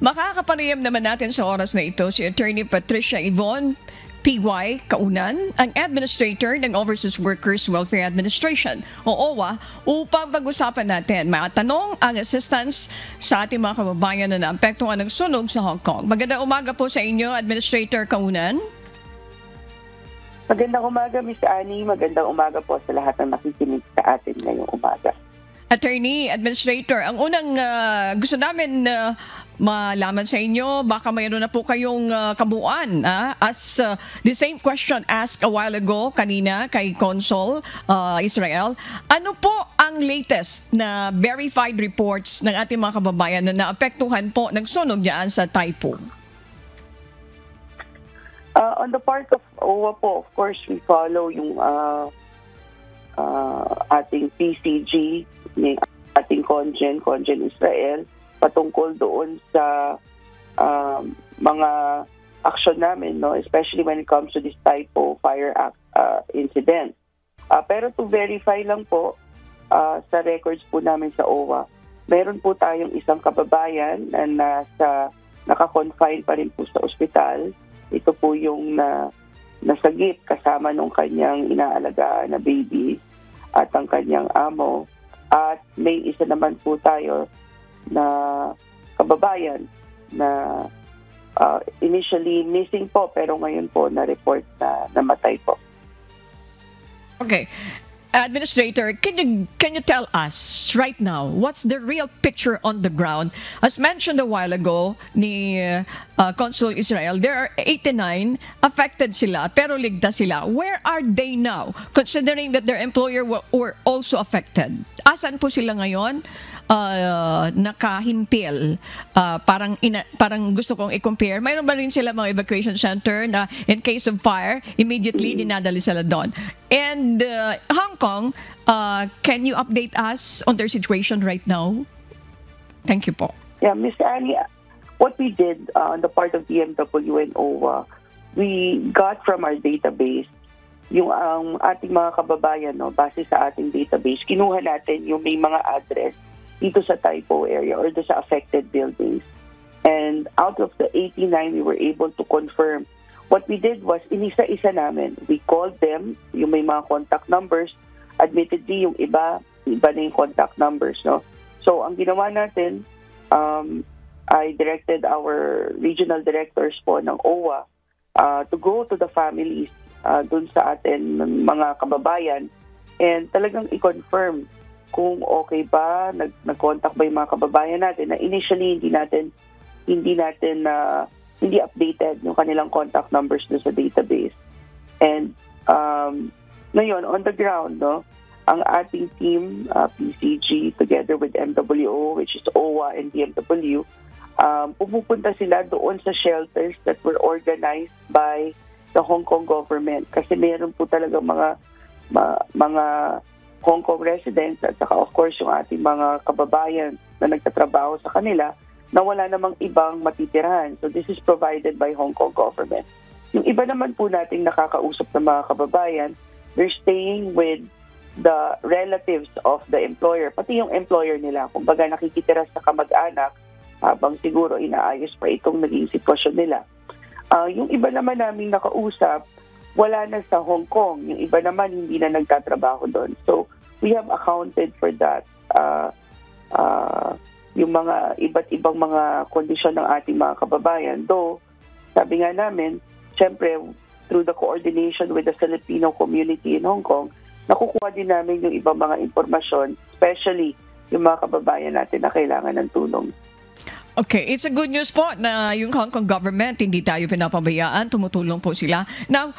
Makakapanayam naman natin sa oras na ito si Attorney Patricia Yvonne PY Kaunan, ang Administrator ng Overseas Workers Welfare Administration o OWA, upang pag-usapan natin mga tanong ang assistance sa ating mga kababayan na naapektuhan ng sunog sa Hong Kong. Magandang umaga po sa inyo, Administrator Kaunan. Magandang umaga, Ms. Annie. Magandang umaga po sa lahat ng nakikinig sa atin ngayong umaga. Attorney, Administrator, ang unang gusto namin malaman sa inyo, baka mayroon na po kayong kabuuan as the same question asked a while ago kanina kay Consul Israel. Ano po ang latest na verified reports ng ating mga kababayan na naapektuhan po ng sunog diyan sa Taipo? On the part of OWA po, of course, we follow yung ating PCG, yung ating Congen Israel, patungkol doon sa mga action namin, no? Especially when it comes to this Taipo fire incident. Pero to verify lang po, sa records po namin sa OWA, meron po tayong isang kababayan na naka-confine pa rin po sa ospital. Ito po yung nasagip kasama nung kanyang inaalagaan na baby at ang kanyang amo. At may isa naman po tayo na kababayan na initially missing po pero ngayon po na-report na namatay po. Okay. Administrator, can you tell us right now what's the real picture on the ground? As mentioned a while ago ni Consul Israel, there are 89 affected sila pero ligtas sila. Where are they now? Considering that their employer were also affected. Asan po sila ngayon? Nakahimpil. Parang gusto kong i-compare. Mayroon ba rin sila mga evacuation center na in case of fire, immediately dinadali sila doon? And Hong Kong, can you update us on their situation right now? Thank you po. Yeah, Ms. Annie, what we did on the part of DMW and OWA, we got from our database yung ang ating mga kababayan, no, base sa ating database, kinuha natin yung may mga address dito sa Taipo area or sa affected buildings. And out of the 89, we were able to confirm. What we did was, inisa-isa namin. We called them, yung may mga contact numbers. Admittedly, yung iba na yung contact numbers. No? So, ang ginawa natin, I directed our regional directors po ng OWA to go to the families dun sa atin mga kababayan and talagang i-confirm kung okay ba, nag-contact ba yung mga kababayan natin na initially hindi updated yung kanilang contact numbers doon sa database. And ngayon, on the ground, no, ang ating team, PCG, together with MWO, which is OWA and DMW, pumupunta sila doon sa shelters that were organized by the Hong Kong government. Kasi meron po talaga mga Hong Kong residents at saka of course yung ating mga kababayan na nagtatrabaho sa kanila na wala namang ibang matitirahan. So this is provided by Hong Kong government. Yung iba naman po nating nakakausap ng mga kababayan, they're staying with the relatives of the employer, pati yung employer nila. Kumbaga nakikitira sa kamag-anak habang siguro inaayos pa itong naging sitwasyon nila. Yung iba naman naming nakausap, wala na sa Hong Kong. Yung iba naman hindi na nagtatrabaho doon. So, we have accounted for that. Yung mga iba't ibang mga kondisyon ng ating mga kababayan. Though, sabi nga namin, syempre, through the coordination with the Filipino community in Hong Kong, nakukuha din namin yung ibang mga impormasyon, especially yung mga kababayan natin na kailangan ng tulong. Okay, it's a good news po na yung Hong Kong government, hindi tayo pinapabayaan, tumutulong po sila. Now,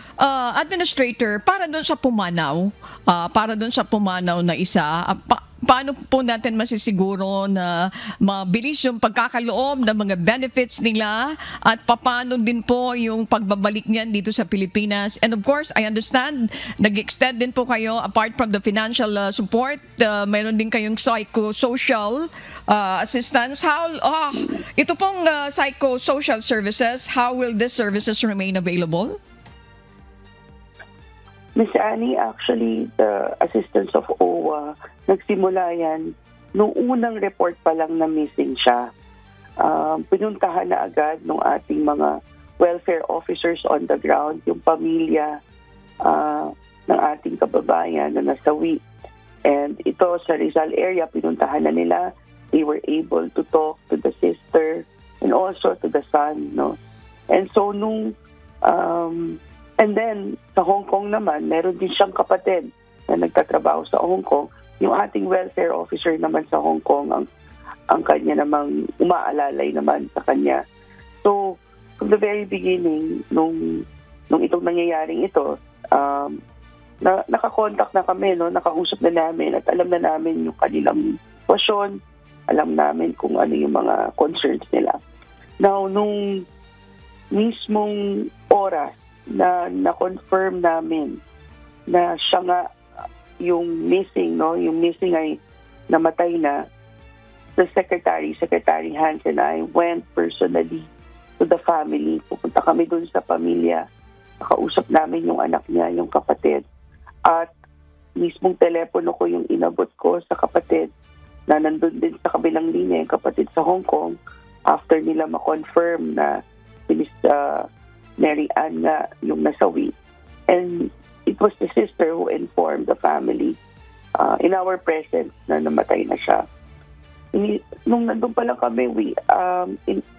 Administrator, para doon sa pumanaw na isa, paano po natin masisiguro na mabilis yung pagkakaloob ng mga benefits nila at paano din po yung pagbabalik niyan dito sa Pilipinas? And of course, I understand, nag-extend din po kayo apart from the financial support, mayroon din kayong psychosocial assistance. Ito pong psychosocial services, how will these services remain available? Ms. Annie, actually, the assistance of OWA, nagsimula yan, noong unang report pa lang na missing siya. pinuntahan na agad ng ating mga welfare officers on the ground, yung pamilya ng ating kababayan na nasawi. And ito sa Rizal area, pinuntahan na nila. They were able to talk to the sister and also to the son, no? And so and then sa Hong Kong naman, meron din siyang kapatid na nagtatrabaho sa Hong Kong. Yung ating welfare officer naman sa Hong Kong, ang kanya namang umaalalay naman sa kanya. So, from the very beginning, nung itong nangyayaring ito, nakakontak na kami, no? Nakausap na namin at alam na namin yung kanilang sitwasyon, alam namin kung ano yung mga concerns nila. Now, nung mismong oras na na-confirm namin na siya nga yung missing, no? Yung missing ay namatay na, the Secretary Hans and I went personally to the family. Pupunta kami dun sa pamilya. Nakausap namin yung anak niya, yung kapatid. At mismong telepono ko yung inabot ko sa kapatid na nandun din sa kabilang linya, yung kapatid sa Hong Kong, after nila ma-confirm na si Miss Mary Ann nga yung nasawi. And it was the sister who informed the family in our presence na namatay na siya. Nung nandun pa lang kami,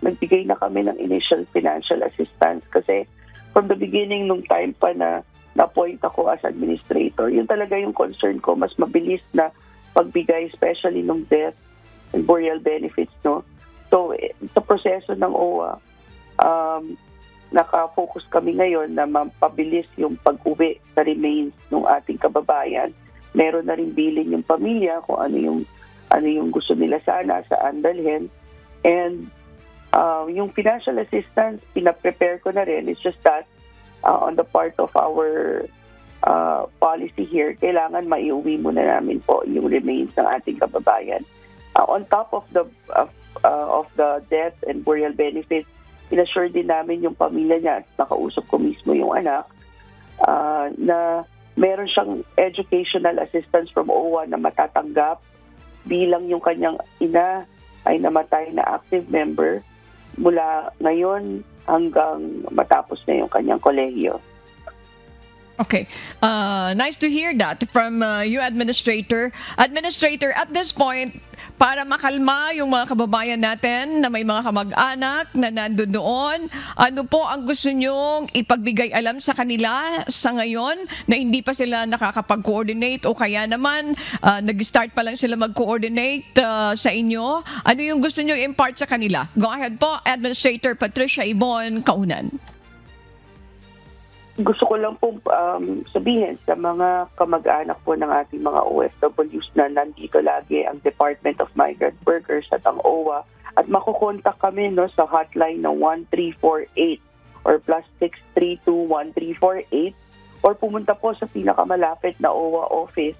nagbigay na kami ng initial financial assistance kasi from the beginning, nung time pa na na-appoint ako as administrator, yun talaga yung concern ko, mas mabilis na pagbigay, especially nung death and burial benefits, no? So, sa proseso ng OWA, naka-focus kami ngayon na mapabilis yung pag-uwi sa remains ng ating kababayan. Meron na rin bilin yung pamilya kung ano yung gusto nila sana saan dalhin. And yung financial assistance, pinaprepare ko na rin. It's just that on the part of our policy here, kailangan maiuwi muna namin po yung remains ng ating kababayan. On top of the death and burial benefits, inassure din namin yung pamilya niya at nakausap ko mismo yung anak na meron siyang educational assistance from OWA na matatanggap bilang yung kanyang ina ay namatay na active member mula ngayon hanggang matapos na yung kanyang kolehiyo. Okay. Nice to hear that from you, Administrator. Administrator, at this point, para makalma yung mga kababayan natin na may mga kamag-anak na nandun doon, ano po ang gusto nyong ipagbigay alam sa kanila sa ngayon na hindi pa sila nakakapag-coordinate o kaya naman nag-start pa lang sila mag-coordinate sa inyo? Ano yung gusto nyo impart sa kanila? Go ahead po, Administrator Patricia Yvonne Kaunan. Gusto ko lang pong sabihin sa mga kamag-anak po ng ating mga OFWs na nandito lagi ang Department of Migrant Workers at ang OWA at makukontak kami sa hotline na 1348 or +632-1348 or pumunta po sa pinakamalapit na OWA office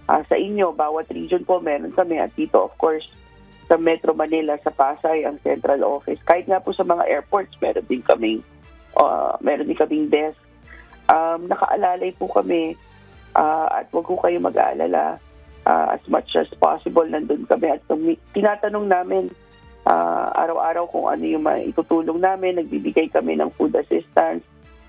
sa inyo. Bawat region po meron kami at dito of course sa Metro Manila, sa Pasay, ang central office. Kahit nga po sa mga airports meron din kaming desk. Nakaalalay po kami at wag ko kayo mag-aalala, as much as possible nandun kami at tinatanong namin araw-araw kung ano yung itutulong namin. Nagbibigay kami ng food assistance,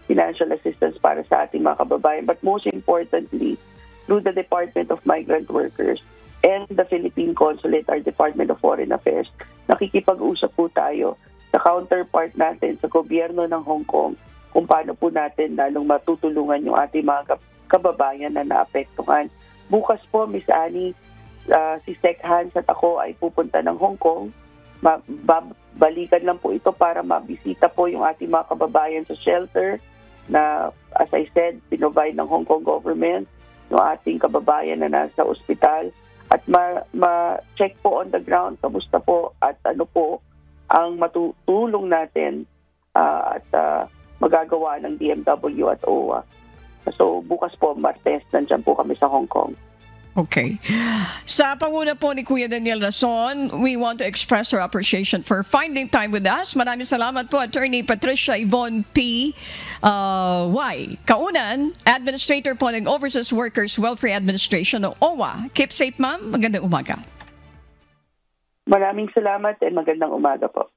financial assistance para sa ating mga kababayan, but most importantly through the Department of Migrant Workers and the Philippine Consulate, our Department of Foreign Affairs, nakikipag-usap po tayo sa counterpart natin sa gobyerno ng Hong Kong kung paano po natin lalong matutulungan yung ating mga kababayan na naapektuhan. Bukas po, Miss Annie, si Sec Hans at ako ay pupunta ng Hong Kong. Balikan lang po ito para mabisita po yung ating mga kababayan sa shelter na, as I said, pinovide ng Hong Kong government, yung ating kababayan na nasa ospital, at ma-check po on the ground, kamusta po at ano po ang matutulong natin at magagawa ng DMW at OWA. So bukas po, Martes, nandyan po kami sa Hong Kong. Okay. Sa panguna po ni Kuya Daniel Rason, we want to express our appreciation for finding time with us. Maraming salamat po, Attorney Patricia Yvonne P. Y. Kaunan, Administrator po ng Overseas Workers Welfare Administration o OWA. Keep safe, ma'am. Magandang umaga. Maraming salamat and magandang umaga po.